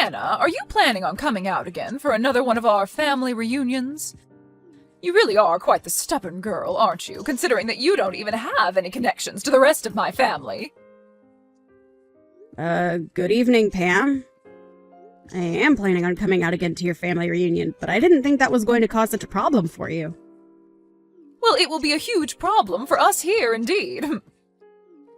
Hannah, are you planning on coming out again for another one of our family reunions? You really are quite the stubborn girl, aren't you, considering that you don't even have any connections to the rest of my family? Good evening, Pam. I am planning on coming out again to your family reunion, but I didn't think that was going to cause such a problem for you. Well, it will be a huge problem for us here, indeed.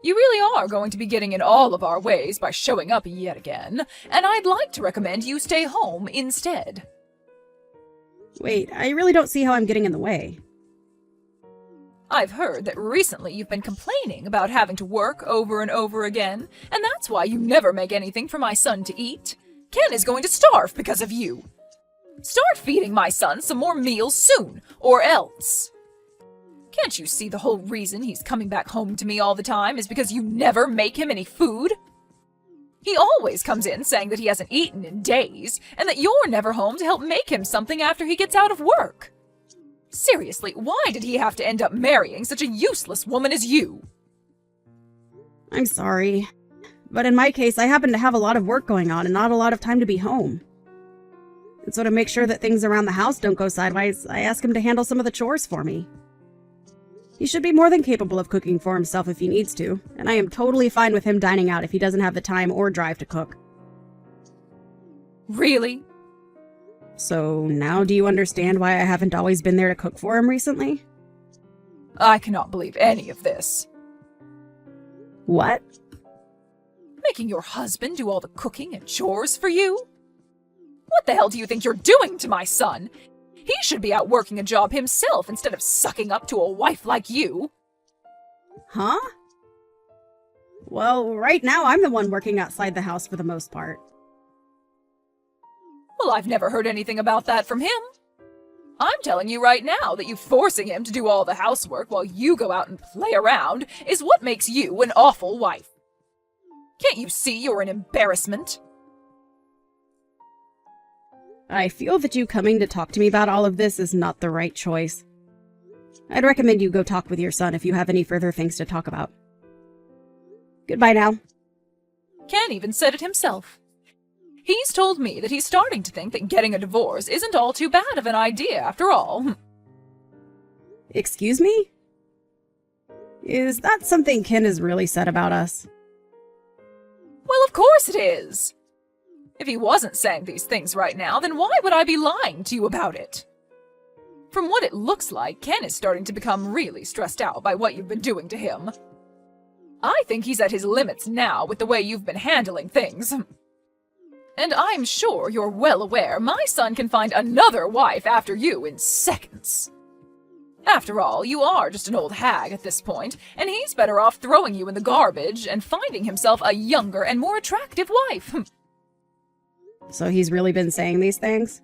You really are going to be getting in all of our ways by showing up yet again, and I'd like to recommend you stay home instead. Wait, I really don't see how I'm getting in the way. I've heard that recently you've been complaining about having to work over and over again, and that's why you never make anything for my son to eat. Ken is going to starve because of you. Start feeding my son some more meals soon, or else. Can't you see the whole reason he's coming back home to me all the time is because you never make him any food? He always comes in saying that he hasn't eaten in days, and that you're never home to help make him something after he gets out of work. Seriously, why did he have to end up marrying such a useless woman as you? I'm sorry, but in my case, I happen to have a lot of work going on and not a lot of time to be home. And so to make sure that things around the house don't go sideways, I ask him to handle some of the chores for me. He should be more than capable of cooking for himself if he needs to, and I am totally fine with him dining out if he doesn't have the time or drive to cook. Really? So now do you understand why I haven't always been there to cook for him recently? I cannot believe any of this. What? Making your husband do all the cooking and chores for you? What the hell do you think you're doing to my son? He should be out working a job himself instead of sucking up to a wife like you. Huh? Well, right now I'm the one working outside the house for the most part. Well, I've never heard anything about that from him. I'm telling you right now that you forcing him to do all the housework while you go out and play around is what makes you an awful wife. Can't you see you're an embarrassment? I feel that you coming to talk to me about all of this is not the right choice. I'd recommend you go talk with your son if you have any further things to talk about. Goodbye now. Ken even said it himself. He's told me that he's starting to think that getting a divorce isn't all too bad of an idea after all. Excuse me? Is that something Ken has really said about us? Well, of course it is. If he wasn't saying these things right now, then why would I be lying to you about it? From what it looks like, Ken is starting to become really stressed out by what you've been doing to him. I think he's at his limits now with the way you've been handling things. And I'm sure you're well aware my son can find another wife after you in seconds. After all, you are just an old hag at this point, and he's better off throwing you in the garbage and finding himself a younger and more attractive wife. So he's really been saying these things?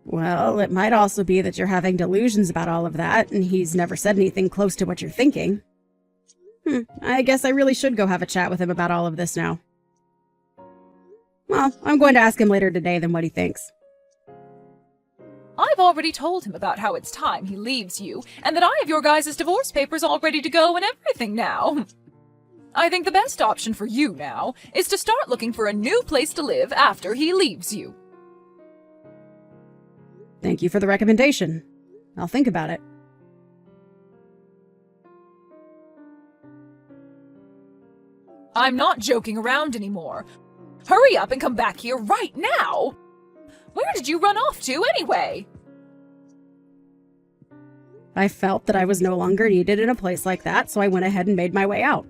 Well, it might also be that you're having delusions about all of that, and he's never said anything close to what you're thinking. I guess I really should go have a chat with him about all of this now. Well, I'm going to ask him later today then what he thinks. I've already told him about how it's time he leaves you, and that I have your guys' divorce papers all ready to go and everything now. I think the best option for you now is to start looking for a new place to live after he leaves you. Thank you for the recommendation. I'll think about it. I'm not joking around anymore. Hurry up and come back here right now! Where did you run off to anyway? I felt that I was no longer needed in a place like that, so I went ahead and made my way out.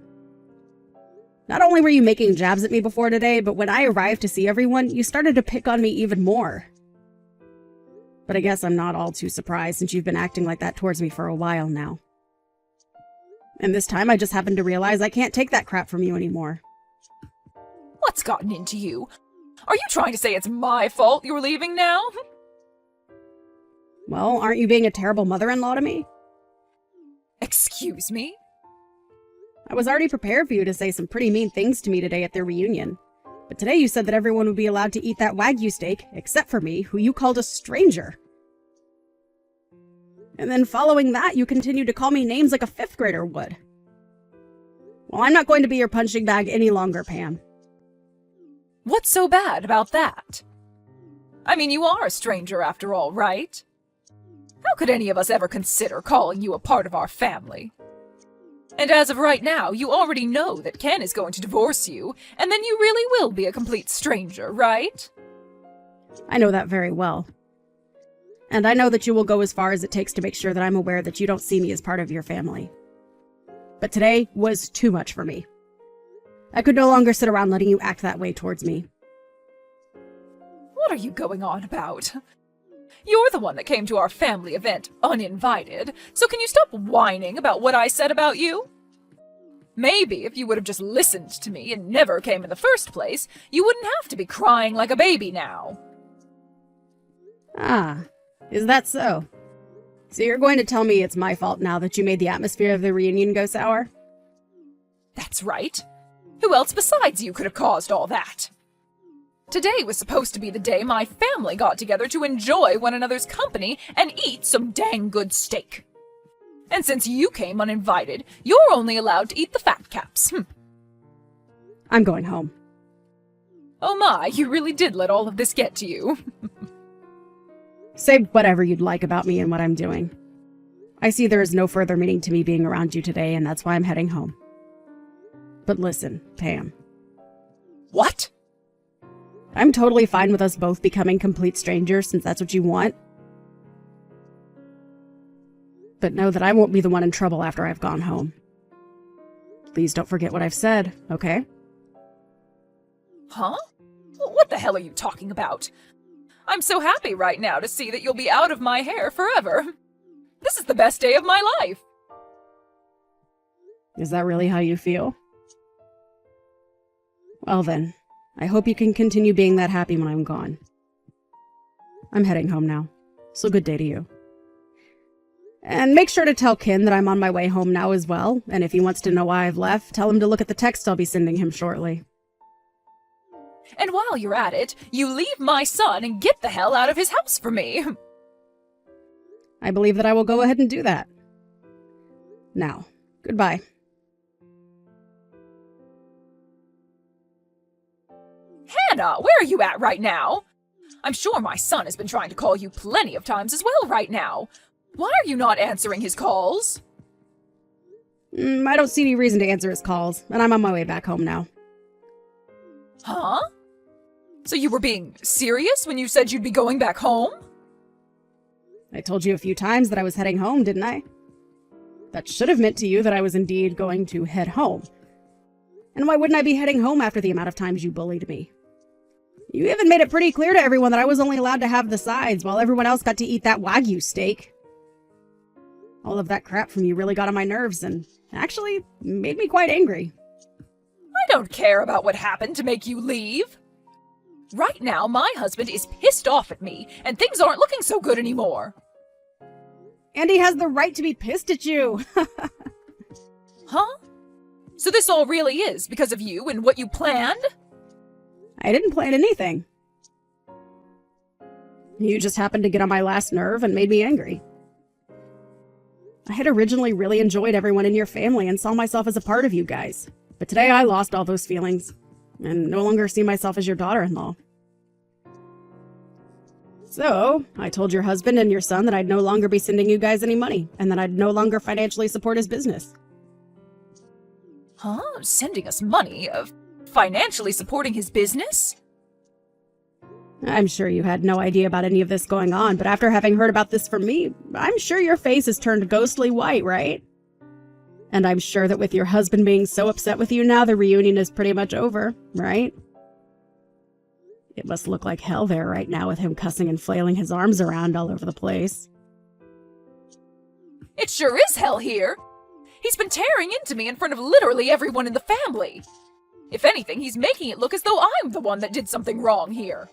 Not only were you making jabs at me before today, but when I arrived to see everyone, you started to pick on me even more. But I guess I'm not all too surprised since you've been acting like that towards me for a while now. And this time I just happened to realize I can't take that crap from you anymore. What's gotten into you? Are you trying to say it's my fault you're leaving now? Well, aren't you being a terrible mother-in-law to me? Excuse me? I was already prepared for you to say some pretty mean things to me today at their reunion. But today you said that everyone would be allowed to eat that Wagyu steak, except for me, who you called a stranger. And then following that, you continued to call me names like a fifth grader would. Well, I'm not going to be your punching bag any longer, Pam. What's so bad about that? I mean, you are a stranger after all, right? How could any of us ever consider calling you a part of our family? And as of right now, you already know that Ken is going to divorce you, and then you really will be a complete stranger, right? I know that very well. And I know that you will go as far as it takes to make sure that I'm aware that you don't see me as part of your family. But today was too much for me. I could no longer sit around letting you act that way towards me. What are you going on about? You're the one that came to our family event uninvited, so can you stop whining about what I said about you? Maybe if you would have just listened to me and never came in the first place, you wouldn't have to be crying like a baby now. Ah, is that so? So you're going to tell me it's my fault now that you made the atmosphere of the reunion go sour? That's right. Who else besides you could have caused all that? Today was supposed to be the day my family got together to enjoy one another's company and eat some dang good steak. And since you came uninvited, you're only allowed to eat the fat caps. I'm going home. Oh my, you really did let all of this get to you. Say whatever you'd like about me and what I'm doing. I see there is no further meaning to me being around you today, and that's why I'm heading home. But listen, Pam. What? I'm totally fine with us both becoming complete strangers since that's what you want. But know that I won't be the one in trouble after I've gone home. Please don't forget what I've said, okay? Huh? What the hell are you talking about? I'm so happy right now to see that you'll be out of my hair forever. This is the best day of my life. Is that really how you feel? Well then, I hope you can continue being that happy when I'm gone. I'm heading home now, so good day to you. And make sure to tell Ken that I'm on my way home now as well, and if he wants to know why I've left, tell him to look at the text I'll be sending him shortly. And while you're at it, you leave my son and get the hell out of his house for me. I believe that I will go ahead and do that. Now, goodbye. Hannah, where are you at right now? I'm sure my son has been trying to call you plenty of times as well right now. Why are you not answering his calls? I don't see any reason to answer his calls, and I'm on my way back home now. Huh? So you were being serious when you said you'd be going back home? I told you a few times that I was heading home, didn't I? That should have meant to you that I was indeed going to head home. And why wouldn't I be heading home after the amount of times you bullied me? You even made it pretty clear to everyone that I was only allowed to have the sides while everyone else got to eat that Wagyu steak. All of that crap from you really got on my nerves and actually made me quite angry. I don't care about what happened to make you leave. Right now, my husband is pissed off at me, and things aren't looking so good anymore. And he has the right to be pissed at you. Huh? So this all really is because of you and what you planned? I didn't plan anything. You just happened to get on my last nerve and made me angry. I had originally really enjoyed everyone in your family and saw myself as a part of you guys. But today I lost all those feelings and no longer see myself as your daughter-in-law. So, I told your husband and your son that I'd no longer be sending you guys any money and that I'd no longer financially support his business. Huh? Sending us money? Financially supporting his business? I'm sure you had no idea about any of this going on, but after having heard about this from me, I'm sure your face has turned ghostly white, right? And I'm sure that with your husband being so upset with you now, the reunion is pretty much over, right? It must look like hell there right now with him cussing and flailing his arms around all over the place. It sure is hell here. He's been tearing into me in front of literally everyone in the family. If anything, he's making it look as though I'm the one that did something wrong here.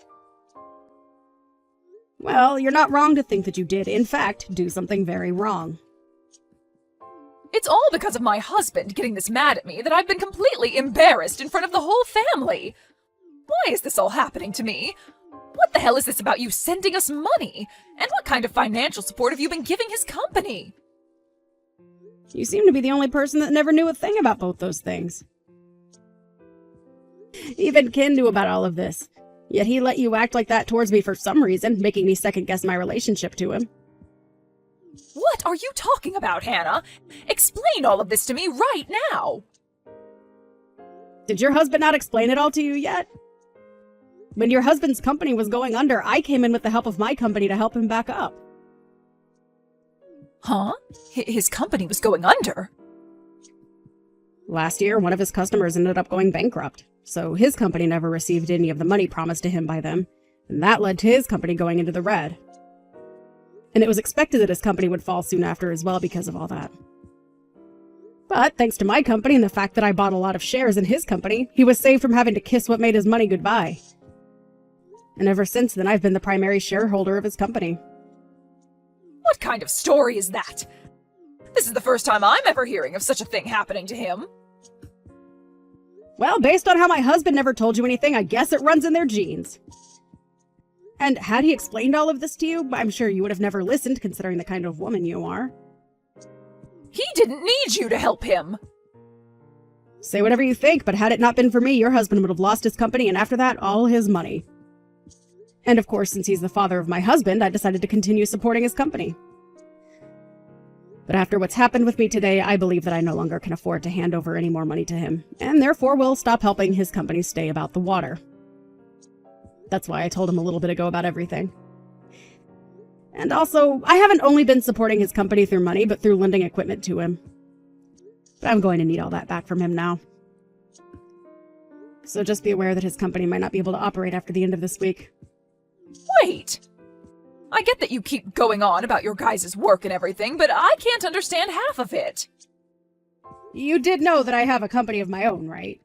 Well, you're not wrong to think that you did, in fact, do something very wrong. It's all because of my husband getting this mad at me that I've been completely embarrassed in front of the whole family. Why is this all happening to me? What the hell is this about you sending us money? And what kind of financial support have you been giving his company? You seem to be the only person that never knew a thing about both those things. Even Ken knew about all of this. Yet he let you act like that towards me for some reason, making me second-guess my relationship to him. What are you talking about, Hannah? Explain all of this to me right now! Did your husband not explain it all to you yet? When your husband's company was going under, I came in with the help of my company to help him back up. Huh? His company was going under? Last year, one of his customers ended up going bankrupt, so his company never received any of the money promised to him by them, and that led to his company going into the red. And it was expected that his company would fall soon after as well because of all that. But thanks to my company and the fact that I bought a lot of shares in his company, he was saved from having to kiss what made his money goodbye. And ever since then, I've been the primary shareholder of his company. What kind of story is that? This is the first time I'm ever hearing of such a thing happening to him. Well, based on how my husband never told you anything, I guess it runs in their genes. And had he explained all of this to you, I'm sure you would have never listened, considering the kind of woman you are. He didn't need you to help him! Say whatever you think, but had it not been for me, your husband would have lost his company and after that, all his money. And of course, since he's the father of my husband, I decided to continue supporting his company. But after what's happened with me today, I believe that I no longer can afford to hand over any more money to him, and therefore will stop helping his company stay about the water. That's why I told him a little bit ago about everything. And also, I haven't only been supporting his company through money, but through lending equipment to him. But I'm going to need all that back from him now. So just be aware that his company might not be able to operate after the end of this week. Wait! I get that you keep going on about your guys' work and everything, but I can't understand half of it. You did know that I have a company of my own, right?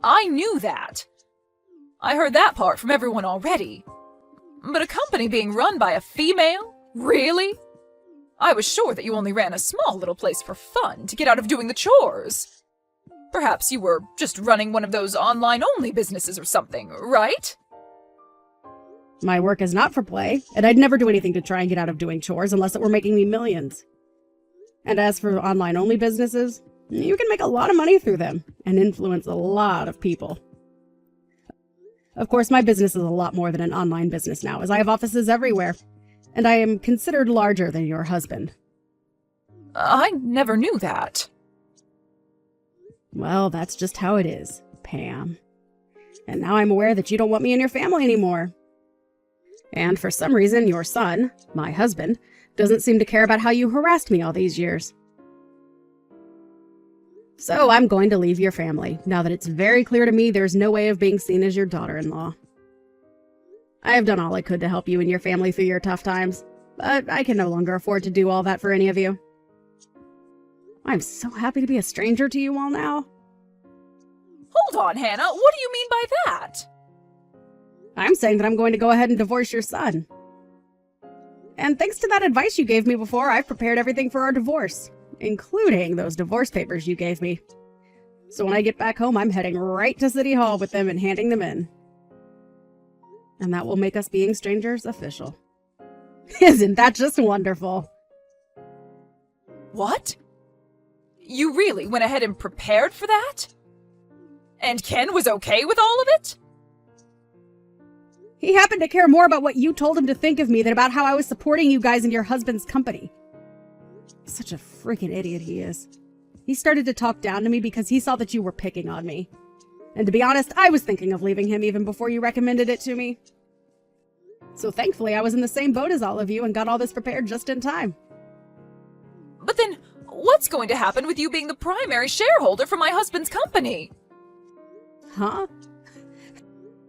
I knew that. I heard that part from everyone already. But a company being run by a female? Really? I was sure that you only ran a small little place for fun to get out of doing the chores. Perhaps you were just running one of those online-only businesses or something, right? My work is not for play, and I'd never do anything to try and get out of doing chores unless it were making me millions. And as for online-only businesses, you can make a lot of money through them and influence a lot of people. Of course, my business is a lot more than an online business now, as I have offices everywhere, and I am considered larger than your husband. I never knew that. Well, that's just how it is, Pam. And now I'm aware that you don't want me in your family anymore. And for some reason, your son, my husband, doesn't seem to care about how you harassed me all these years. So I'm going to leave your family, now that it's very clear to me there's no way of being seen as your daughter-in-law. I have done all I could to help you and your family through your tough times, but I can no longer afford to do all that for any of you. I'm so happy to be a stranger to you all now. Hold on, Hannah, what do you mean by that? I'm saying that I'm going to go ahead and divorce your son. And thanks to that advice you gave me before, I've prepared everything for our divorce, including those divorce papers you gave me. So when I get back home, I'm heading right to City Hall with them and handing them in. And that will make us being strangers official. Isn't that just wonderful? What? You really went ahead and prepared for that? And Ken was okay with all of it? He happened to care more about what you told him to think of me than about how I was supporting you guys in your husband's company. Such a freaking idiot he is. He started to talk down to me because he saw that you were picking on me. And to be honest, I was thinking of leaving him even before you recommended it to me. So thankfully, I was in the same boat as all of you and got all this prepared just in time. But then, what's going to happen with you being the primary shareholder for my husband's company? Huh?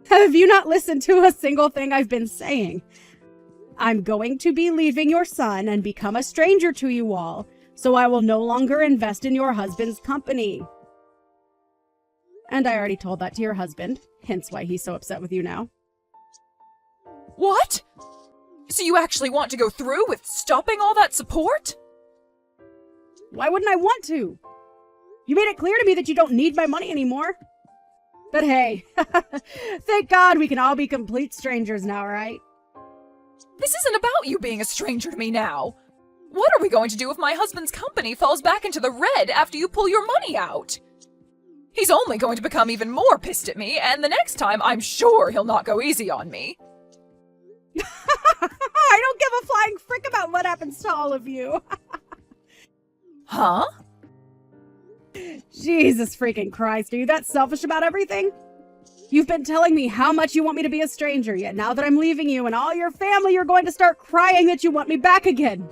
Have you not listened to a single thing I've been saying? I'm going to be leaving your son and become a stranger to you all, so I will no longer invest in your husband's company. And I already told that to your husband, hence why he's so upset with you now. What? So you actually want to go through with stopping all that support? Why wouldn't I want to? You made it clear to me that you don't need my money anymore. But hey, thank God we can all be complete strangers now, right? This isn't about you being a stranger to me now. What are we going to do if my husband's company falls back into the red after you pull your money out? He's only going to become even more pissed at me, and the next time I'm sure he'll not go easy on me. I don't give a flying frick about what happens to all of you. Huh? Jesus freaking Christ, are you that selfish about everything? You've been telling me how much you want me to be a stranger, yet now that I'm leaving you and all your family, you're going to start crying that you want me back again.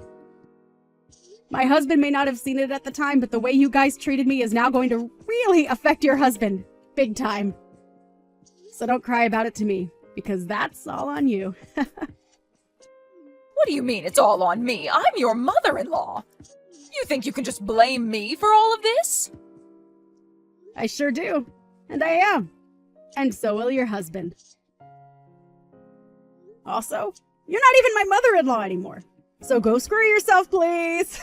My husband may not have seen it at the time, but the way you guys treated me is now going to really affect your husband. Big time. So don't cry about it to me, because that's all on you. What do you mean it's all on me? I'm your mother-in-law. You think you can just blame me for all of this? I sure do. And I am. And so will your husband. Also, you're not even my mother-in-law anymore. So go screw yourself, please.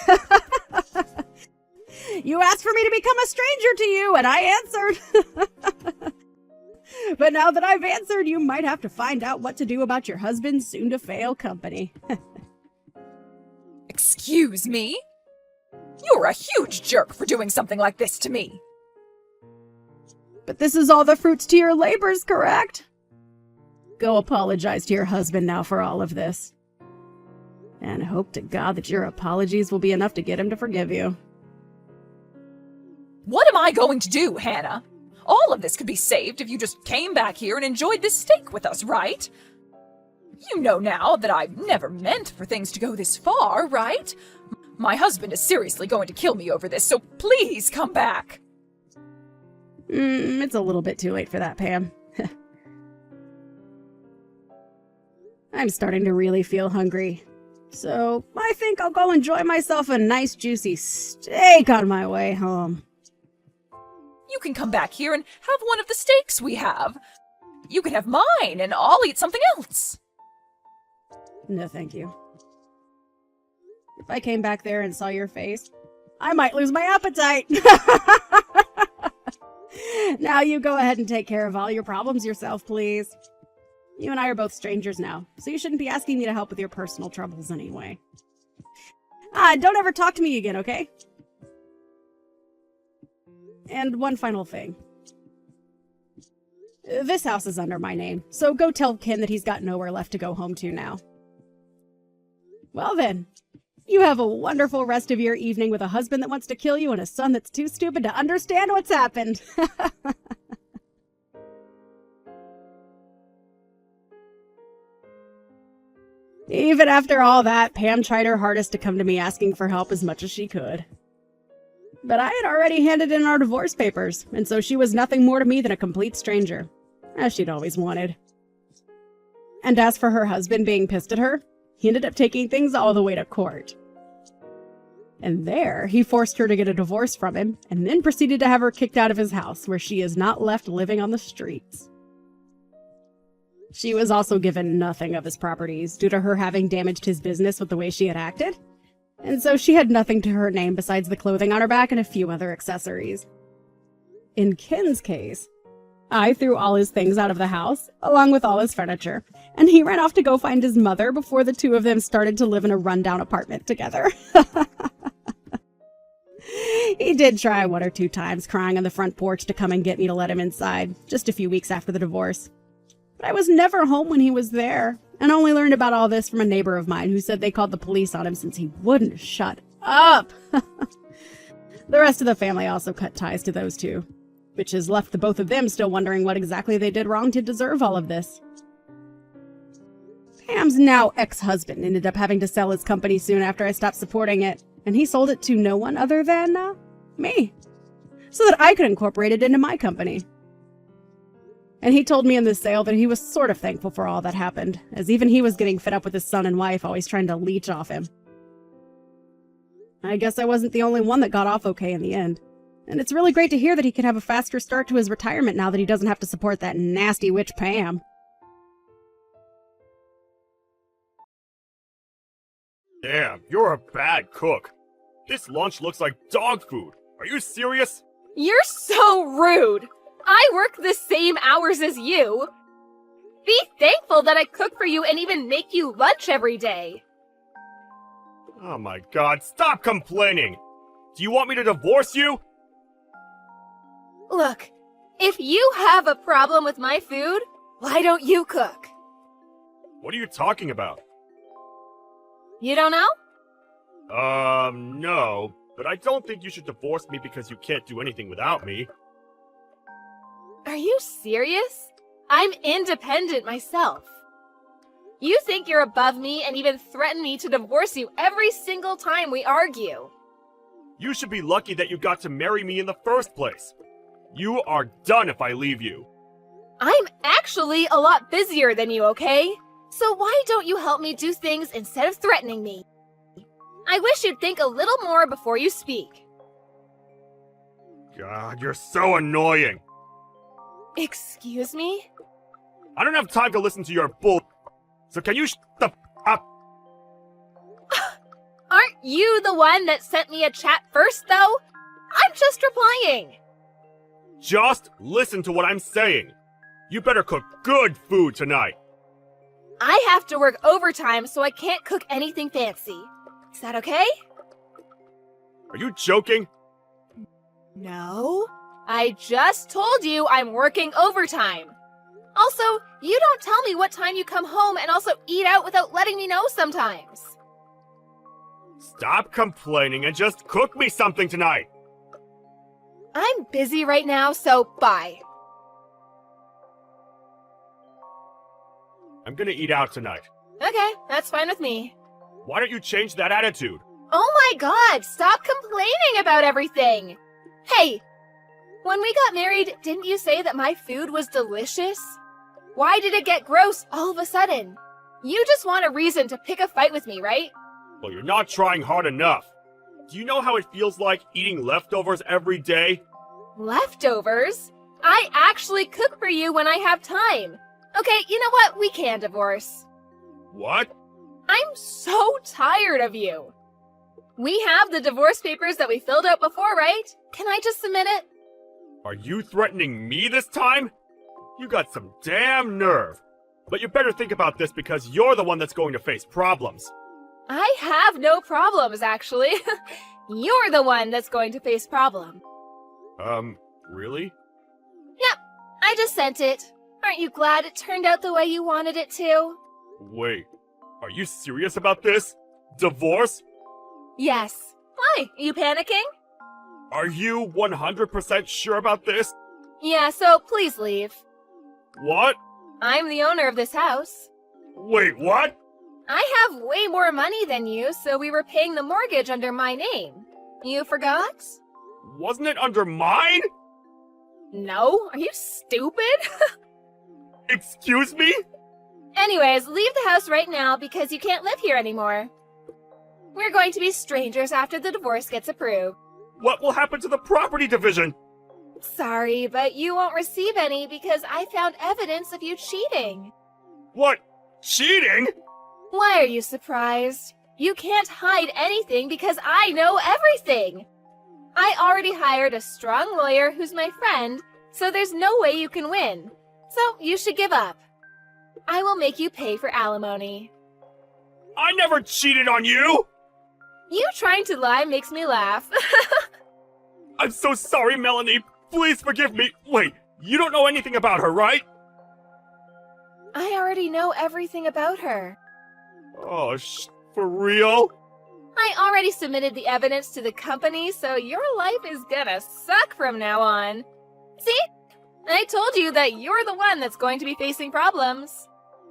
You asked for me to become a stranger to you, and I answered. But now that I've answered, you might have to find out what to do about your husband's soon-to-fail company. Excuse me? You're a huge jerk for doing something like this to me. But this is all the fruits to your labors, correct? Go apologize to your husband now for all of this. And hope to God that your apologies will be enough to get him to forgive you. What am I going to do, Hannah? All of this could be saved if you just came back here and enjoyed this steak with us, right? You know now that I've never meant for things to go this far, right? My husband is seriously going to kill me over this, so please come back. It's a little bit too late for that, Pam. I'm starting to really feel hungry. So I think I'll go enjoy myself a nice juicy steak on my way home. You can come back here and have one of the steaks we have. You can have mine, and I'll eat something else. No, thank you. If I came back there and saw your face, I might lose my appetite. Now you go ahead and take care of all your problems yourself, please. You and I are both strangers now, so you shouldn't be asking me to help with your personal troubles anyway. Don't ever talk to me again, okay? And one final thing. This house is under my name, so go tell Ken that he's got nowhere left to go home to now. Well then, you have a wonderful rest of your evening with a husband that wants to kill you and a son that's too stupid to understand what's happened. Even after all that, Pam tried her hardest to come to me asking for help as much as she could. But I had already handed in our divorce papers, and so she was nothing more to me than a complete stranger, as she'd always wanted. And as for her husband being pissed at her, he ended up taking things all the way to court. And there, he forced her to get a divorce from him, and then proceeded to have her kicked out of his house, where she is not left living on the streets. She was also given nothing of his properties, due to her having damaged his business with the way she had acted. And so she had nothing to her name besides the clothing on her back and a few other accessories. In Ken's case, I threw all his things out of the house, along with all his furniture, and he ran off to go find his mother before the two of them started to live in a rundown apartment together. He did try one or two times, crying on the front porch to come and get me to let him inside, just a few weeks after the divorce. But I was never home when he was there, and only learned about all this from a neighbor of mine who said they called the police on him since he wouldn't shut up. The rest of the family also cut ties to those two, which has left the both of them still wondering what exactly they did wrong to deserve all of this. Pam's now ex-husband ended up having to sell his company soon after I stopped supporting it, and he sold it to no one other than, me, so that I could incorporate it into my company. And he told me in the sale that he was sort of thankful for all that happened, as even he was getting fed up with his son and wife always trying to leech off him. I guess I wasn't the only one that got off okay in the end. And it's really great to hear that he can have a faster start to his retirement now that he doesn't have to support that nasty witch Pam. Damn, you're a bad cook. This lunch looks like dog food. Are you serious? You're so rude! I work the same hours as you! Be thankful that I cook for you and even make you lunch every day! Oh my god, stop complaining! Do you want me to divorce you? Look, if you have a problem with my food, why don't you cook? What are you talking about? You don't know? No. But I don't think you should divorce me because you can't do anything without me. Are you serious? I'm independent myself. You think you're above me and even threaten me to divorce you every single time we argue. You should be lucky that you got to marry me in the first place. You are done if I leave you. I'm actually a lot busier than you, okay? So why don't you help me do things instead of threatening me? I wish you'd think a little more before you speak. God, you're so annoying. Excuse me? I don't have time to listen to your bull. So can you shut the f up? Aren't you the one that sent me a chat first, though? I'm just replying. Just listen to what I'm saying. You better cook good food tonight. I have to work overtime, so I can't cook anything fancy. Is that okay? Are you joking? No. I just told you I'm working overtime. Also, you don't tell me what time you come home and also eat out without letting me know sometimes. Stop complaining and just cook me something tonight. I'm busy right now, so bye. I'm gonna eat out tonight. Okay, that's fine with me. Why don't you change that attitude? Oh my god, stop complaining about everything! Hey, when we got married, didn't you say that my food was delicious? Why did it get gross all of a sudden? You just want a reason to pick a fight with me, right? Well, you're not trying hard enough. Do you know how it feels like eating leftovers every day? Leftovers? I actually cook for you when I have time. Okay, you know what? We can divorce. What? I'm so tired of you. We have the divorce papers that we filled out before, right? Can I just submit it? Are you threatening me this time? You got some damn nerve. But you better think about this because you're the one that's going to face problems. I have no problems, actually. You're the one that's going to face problem. Really? Yep, I just sent it. Aren't you glad it turned out the way you wanted it to? Wait, are you serious about this? Divorce? Yes. Why? Are you panicking? Are you 100% sure about this? Yeah, so please leave. What? I'm the owner of this house. Wait, what? I have way more money than you, so we were paying the mortgage under my name. You forgot? Wasn't it under mine? No? Are you stupid? Excuse me? Anyways, leave the house right now because you can't live here anymore. We're going to be strangers after the divorce gets approved. What will happen to the property division? Sorry, but you won't receive any because I found evidence of you cheating. What? Cheating? Why are you surprised? You can't hide anything because I know everything. I already hired a strong lawyer who's my friend, so there's no way you can win. So you should give up. I will make you pay for alimony. I never cheated on you! You trying to lie makes me laugh. I'm so sorry, Melanie. Please forgive me. Wait, you don't know anything about her, right? I already know everything about her. Oh, for real? I already submitted the evidence to the company, so your life is gonna suck from now on. See? I told you that you're the one that's going to be facing problems.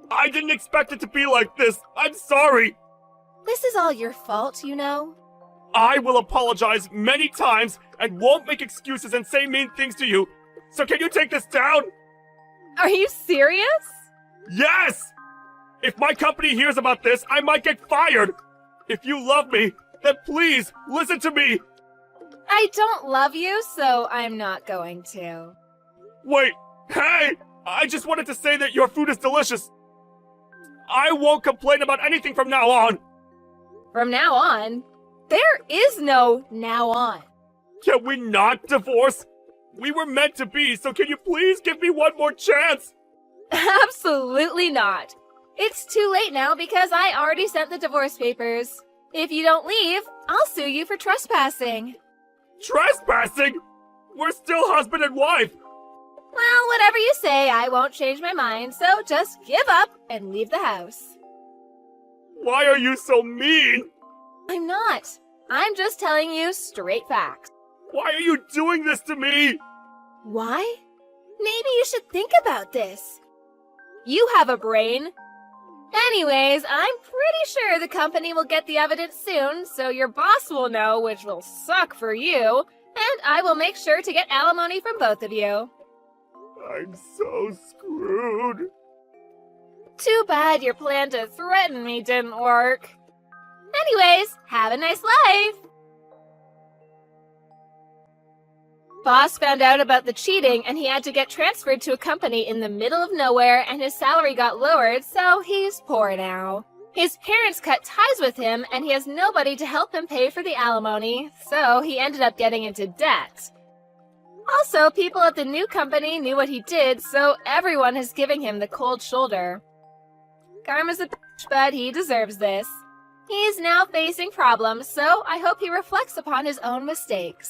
I didn't expect it to be like this. I'm sorry. This is all your fault, you know? I will apologize many times and won't make excuses and say mean things to you. So can you take this down? Are you serious? Yes! If my company hears about this, I might get fired. If you love me, then please listen to me. I don't love you, so I'm not going to. Wait, hey! I just wanted to say that your food is delicious. I won't complain about anything from now on. From now on? There is no now on. Can we not divorce? We were meant to be, so can you please give me one more chance? Absolutely not. It's too late now because I already sent the divorce papers. If you don't leave, I'll sue you for trespassing. Trespassing? We're still husband and wife! Well, whatever you say, I won't change my mind, so just give up and leave the house. Why are you so mean? I'm not. I'm just telling you straight facts. Why are you doing this to me? Why? Maybe you should think about this. You have a brain. Anyways, I'm pretty sure the company will get the evidence soon, so your boss will know, which will suck for you, and I will make sure to get alimony from both of you. I'm so screwed. Too bad your plan to threaten me didn't work. Anyways, have a nice life! Boss found out about the cheating and he had to get transferred to a company in the middle of nowhere and his salary got lowered, so he's poor now. His parents cut ties with him and he has nobody to help him pay for the alimony, so he ended up getting into debt. Also, people at the new company knew what he did, so everyone is giving him the cold shoulder. Karma's a bitch, but he deserves this. He's now facing problems, so I hope he reflects upon his own mistakes.